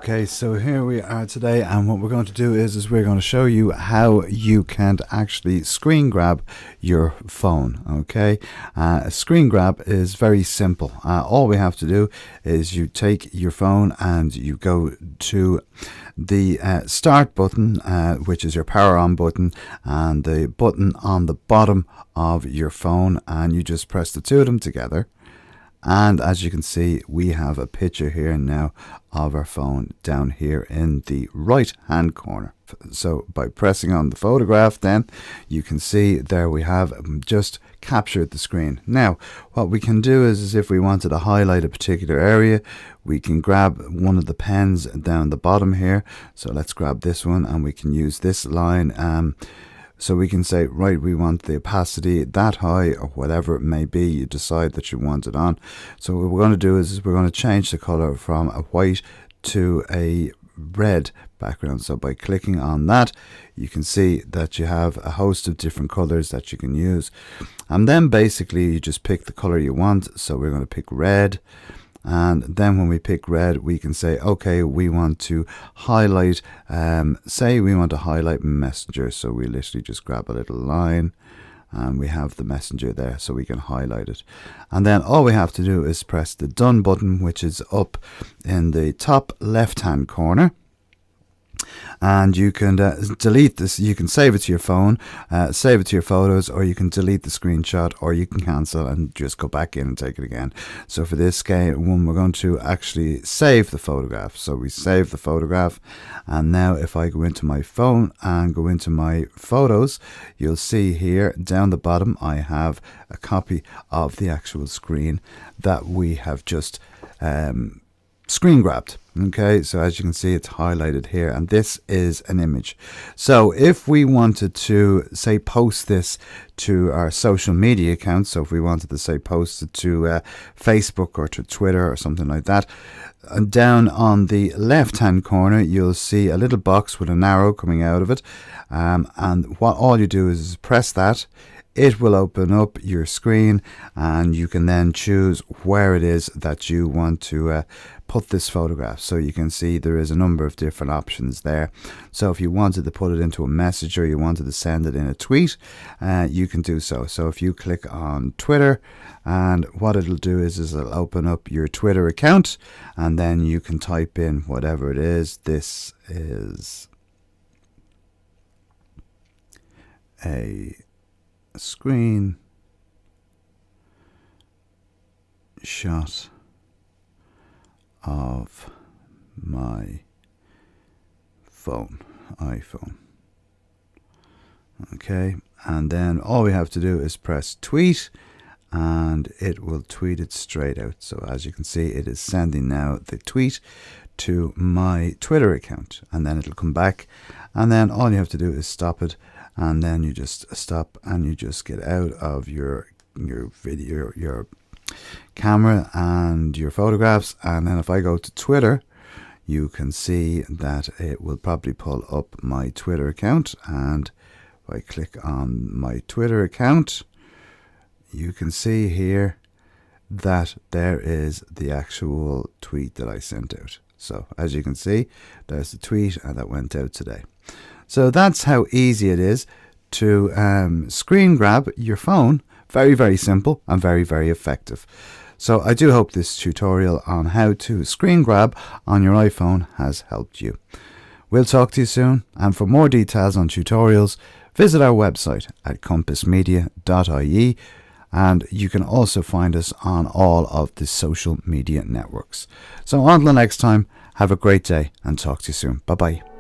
Okay, so here we are today, and what we're going to do is we're going to show you how you can actually screen grab your phone. Okay, a screen grab is very simple. All we have to do is you take your phone and you go to the start button, which is your power on button, and the button on the bottom of your phone, and you just press the two of them together. And as you can see, we have a picture here now of our phone down here in the right hand corner. So by pressing on the photograph, then you can see there we have just captured the screen. Now what we can do is if we wanted to highlight a particular area, we can grab one of the pens down the bottom here. So let's grab this one, and we can use this line. So we can say, right, we want the opacity that high, or whatever it may be you decide that you want it on. So what we're going to do is we're going to change the color from a white to a red background. So by clicking on that, you can see that you have a host of different colors that you can use. And then basically you just pick the color you want. So we're going to pick red. And then when we pick red, we can say, okay, we want to highlight, say we want to highlight Messenger. So we literally just grab a little line, and we have the Messenger there, so we can highlight it. And then all we have to do is press the done button, which is up in the top left hand corner. And you can delete this. You can save it to your phone, save it to your photos, or you can delete the screenshot, or you can cancel and just go back in and take it again. So for this one, we're going to actually save the photograph. So we save the photograph, and now if I go into my phone and go into my photos, you'll see here down the bottom I have a copy of the actual screen that we have just screen grabbed. Okay, so as you can see, it's highlighted here, and this is an image. So if we wanted to say post this to our social media accounts, so if we wanted to say post it to Facebook or to Twitter or something like that, and down on the left hand corner you'll see a little box with an arrow coming out of it, and what all you do is press that. It will open up your screen, and you can then choose where it is that you want to put this photograph. So you can see there is a number of different options there. So if you wanted to put it into a message, or you wanted to send it in a tweet, you can do so. So if you click on Twitter, and what it'll do is it'll open up your Twitter account, and then you can type in whatever it is. This is a screen shot of my phone, iPhone. Okay, and then all we have to do is press tweet, and it will tweet it straight out. So as you can see, it is sending now the tweet to my Twitter account, and then it'll come back, and then all you have to do is stop it, and then you just stop and you just get out of your video, your camera and your photographs. And then if I go to Twitter, you can see that it will probably pull up my Twitter account, and if I click on my Twitter account, you can see here that there is the actual tweet that I sent out. So as you can see, there's the tweet, and that went out today. So that's how easy it is to screen grab your phone. Very, very simple and very, very effective. So I do hope this tutorial on how to screen grab on your iPhone has helped you. We'll talk to you soon, and for more details on tutorials, visit our website at compassmedia.ie, and you can also find us on all of the social media networks. So until next time, have a great day, and talk to you soon. Bye bye.